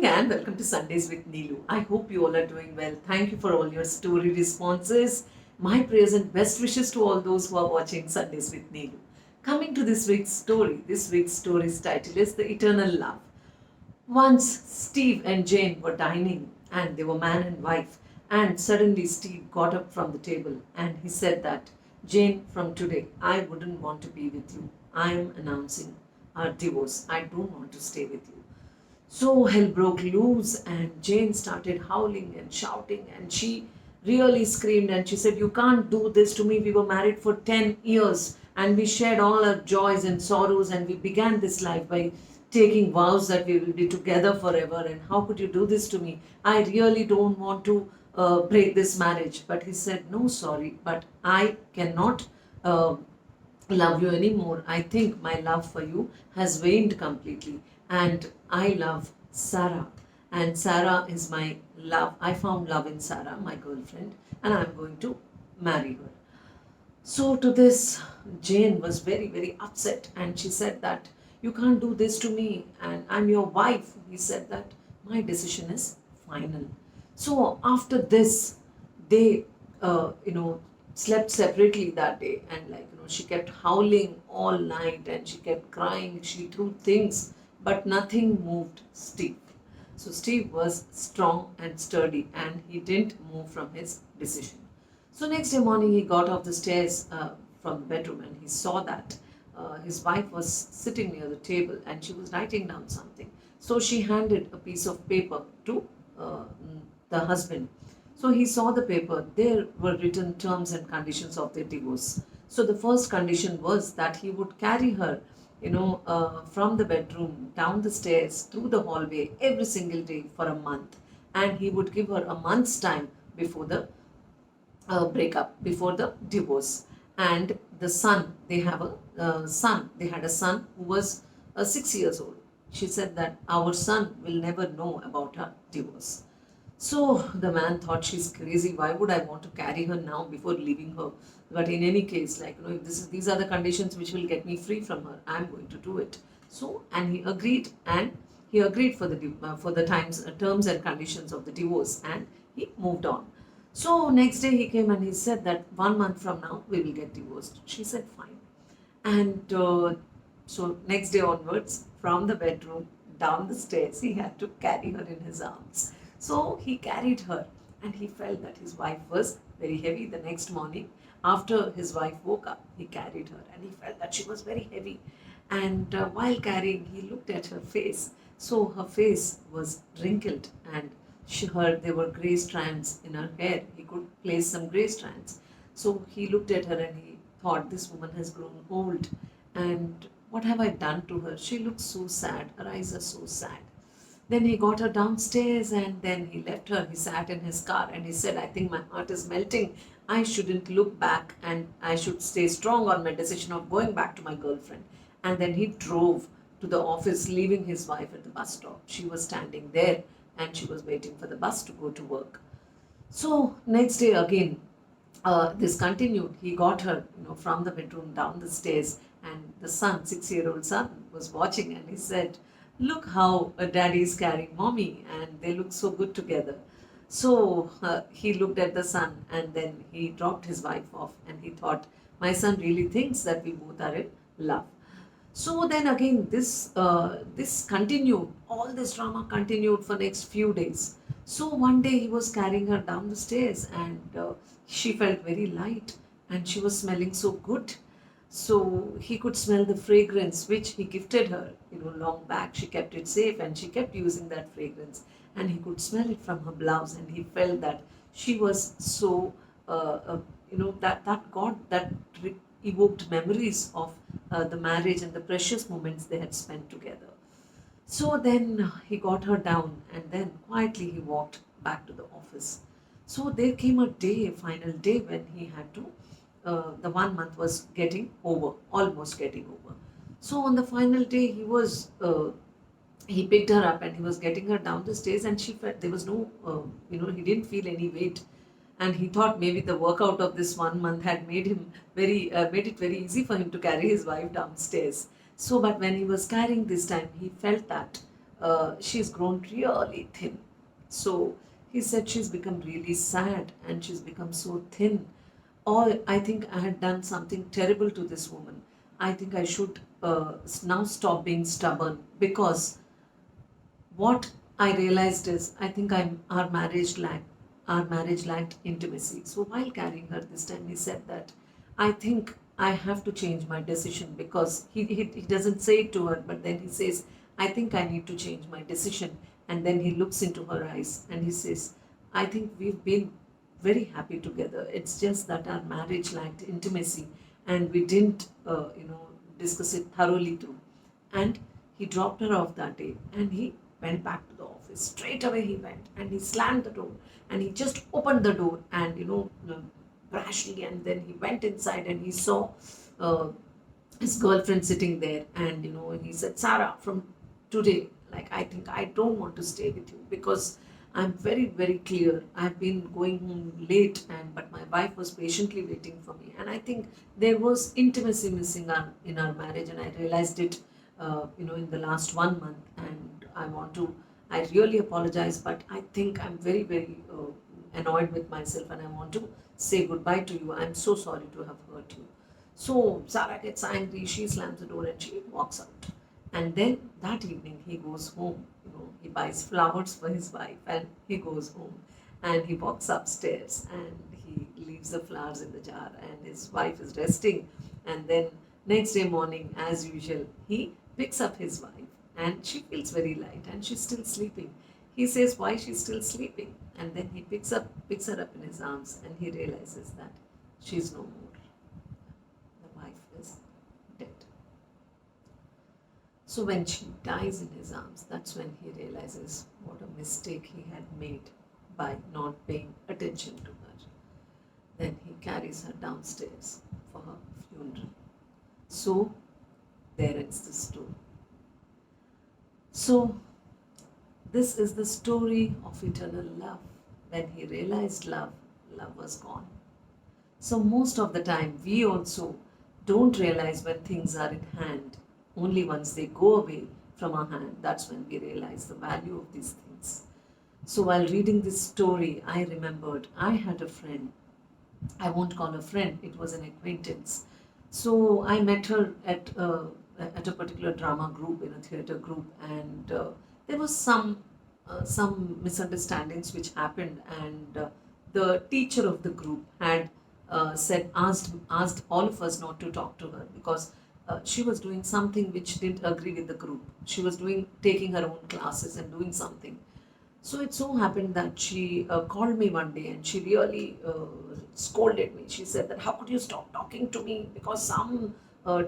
and welcome to Sundays with Neelu. I hope you all are doing well. Thank you for all your story responses. My prayers and best wishes to all those who are watching Sundays with Neelu. Coming to this week's story's title is The Eternal Love. Once Steve and Jane were dining and they were man and wife, and suddenly Steve got up from the table and he said that, Jane, from today I wouldn't want to be with you. I am announcing our divorce. I don't want to stay with you. So hell broke loose, and Jane started howling and shouting, and she really screamed and she said, you can't do this to me. We were married for 10 years and we shared all our joys and sorrows, and we began this life by taking vows that we will be together forever. And how could you do this to me? I really don't want to break this marriage. But he said, no, sorry, but I cannot. Love you anymore. I think my love for you has waned completely. And I love Sarah. And Sarah is my love. I found love in Sarah, my girlfriend, and I'm going to marry her. So to this, Jane was very, very upset, and she said that you can't do this to me, and I'm your wife. He said that my decision is final. So after this, they, slept separately that day, and she kept howling all night, and she kept crying. She threw things, but nothing moved Steve. So Steve was strong and sturdy, and he didn't move from his decision. So next day morning, he got off the stairs from the bedroom, and he saw that his wife was sitting near the table and she was writing down something. So she handed a piece of paper to the husband. So he saw the paper. There were written terms and conditions of their divorce. So the first condition was that he would carry her, from the bedroom down the stairs through the hallway every single day for a month, and he would give her a month's time before the breakup, before the divorce. And the son, they have a son. They had a son who was 6 years old. She said that our son will never know about her divorce. So the man thought, she's crazy. Why would I want to carry her now before leaving her? But in any case, if these are the conditions which will get me free from her, I'm going to do it. So, and he agreed for the terms and conditions of the divorce, and he moved on. So next day he came and he said that 1 month from now we will get divorced. She said fine. And so next day onwards, from the bedroom down the stairs, he had to carry her in his arms. So he carried her, and he felt that his wife was very heavy. The next morning, after his wife woke up, he carried her, and he felt that she was very heavy. And while carrying, he looked at her face. So her face was wrinkled, and there were gray strands in her hair. He could place some gray strands. So he looked at her and he thought, this woman has grown old, and what have I done to her? She looks so sad. Her eyes are so sad. Then he got her downstairs, and then he left her. He sat in his car and he said, I think my heart is melting. I shouldn't look back, and I should stay strong on my decision of going back to my girlfriend. And then he drove to the office, leaving his wife at the bus stop. She was standing there and she was waiting for the bus to go to work. So next day again, this continued. He got her, from the bedroom down the stairs, and the son, 6-year-old son, was watching, and he said, look how daddy is carrying mommy, and they look so good together. So he looked at the son, and then he dropped his wife off, and he thought, my son really thinks that we both are in love. So then again, this continued. All this drama continued for next few days. So one day he was carrying her down the stairs, and she felt very light, and she was smelling so good. So he could smell the fragrance which he gifted her, long back. She kept it safe, and she kept using that fragrance. And he could smell it from her blouse, and he felt that she was so, that God, that evoked memories of the marriage and the precious moments they had spent together. So then he got her down, and then quietly he walked back to the office. So there came a final day, when he had to, the 1 month was getting over, almost getting over. So on the final day, he picked her up and he was getting her down the stairs, and she felt there was no, he didn't feel any weight. And he thought maybe the workout of this 1 month had made it very easy for him to carry his wife downstairs. So, but when he was carrying this time, he felt that she's grown really thin. So he said she's become really sad and she's become so thin. Or I think I had done something terrible to this woman. I think I should now stop being stubborn, because what I realized is I think our marriage lacked intimacy. So while carrying her this time, he said that I think I have to change my decision, because he doesn't say it to her, but then he says, I think I need to change my decision. And then he looks into her eyes and he says, I think we've been very happy together. It's just that our marriage lacked intimacy and we didn't, discuss it thoroughly through. And he dropped her off that day and he went back to the office. Straight away he went and he slammed the door and he just opened the door and, brashly, and then he went inside and he saw uh, his girlfriend sitting there, and he said, Sarah, from today, like, I think I don't want to stay with you, because I'm very very clear. I've been going home late, and but my wife was patiently waiting for me, and I think there was intimacy missing in our marriage, and I realized it in the last 1 month, and I really apologize, but I think I'm very very annoyed with myself, and I want to say goodbye to you. I'm so sorry to have hurt you. So Sarah gets angry, she slams the door and she walks out. And then that evening he goes home, he buys flowers for his wife and he goes home and he walks upstairs and he leaves the flowers in the jar and his wife is resting. And then next day morning, as usual, he picks up his wife and she feels very light and she's still sleeping. He says why she's still sleeping, and then he picks her up in his arms and he realizes that she's no more. The wife is dead. So when she dies in his arms, that's when he realizes what a mistake he had made by not paying attention to her. Then he carries her downstairs for her funeral. So there ends the story. So this is the story of eternal love. When he realized love, love was gone. So most of the time, we also don't realize when things are in hand. Only once they go away from our hand, that's when we realize the value of these things. So while reading this story, I remembered I had a friend. I won't call her friend, it was an acquaintance. So I met her at a particular drama group, in a theatre group, and there was some misunderstandings which happened, and the teacher of the group had asked all of us not to talk to her, because she was doing something which didn't agree with the group. She was taking her own classes and doing something. So it so happened that she called me one day and she really scolded me. She said that, how could you stop talking to me because some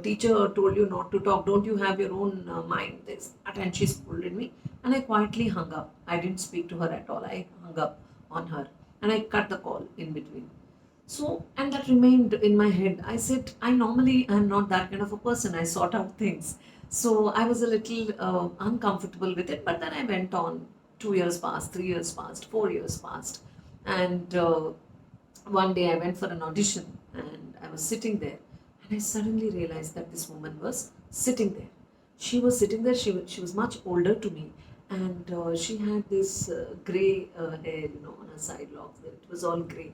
teacher told you not to talk? Don't you have your own mind? This, that. And she scolded me. And I quietly hung up. I didn't speak to her at all. I hung up on her and I cut the call in between. So, and that remained in my head. I said, I normally am not that kind of a person. I sort out things. So I was a little uncomfortable with it, but then I went on. 2 years passed, 3 years passed, 4 years passed. And one day I went for an audition and I was sitting there and I suddenly realized that this woman was sitting there. She was sitting there, she was much older to me, and she had this grey hair, on her side locks. It was all grey.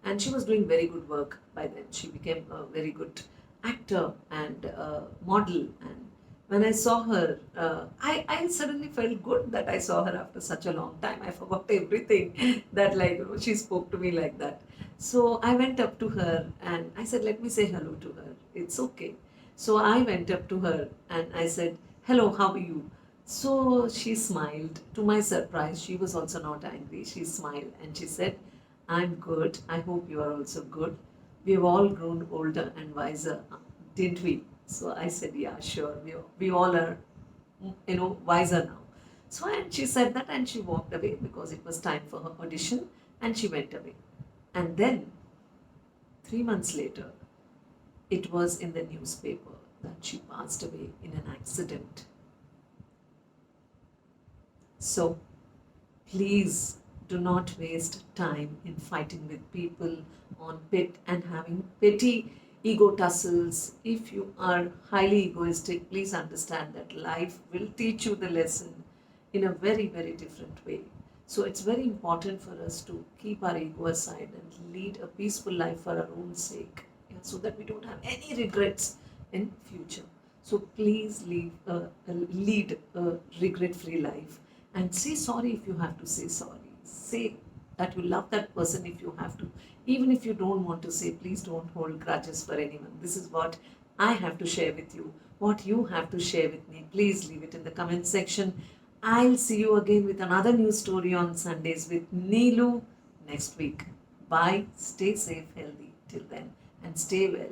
And she was doing very good work by then. She became a very good actor and model. And when I saw her, I suddenly felt good that I saw her after such a long time. I forgot everything that, like, she spoke to me like that. So I went up to her and I said, let me say hello to her. It's okay. So I went up to her and I said, hello, how are you? So she smiled. To my surprise, she was also not angry. She smiled and she said, I'm good. I hope you are also good. We've all grown older and wiser, didn't we? So I said, yeah, sure. We all are, wiser now. So, and she said that and she walked away because it was time for her audition, and she went away. And then 3 months later, it was in the newspaper that she passed away in an accident. So please do not waste time in fighting with people on pit and having petty ego tussles. If you are highly egoistic, please understand that life will teach you the lesson. in a very, very different way. So it's very important for us to keep our ego aside and lead a peaceful life for our own sake, yeah, so that we don't have any regrets in future. So please lead a regret-free life and say sorry if you have to say sorry. Say that you love that person if you have to. Even if you don't want to say, please don't hold grudges for anyone. This is what I have to share with you. What you have to share with me, please leave it in the comment section. I'll see you again with another new story on Sundays with Neelu next week. Bye. Stay safe, healthy till then, and stay well.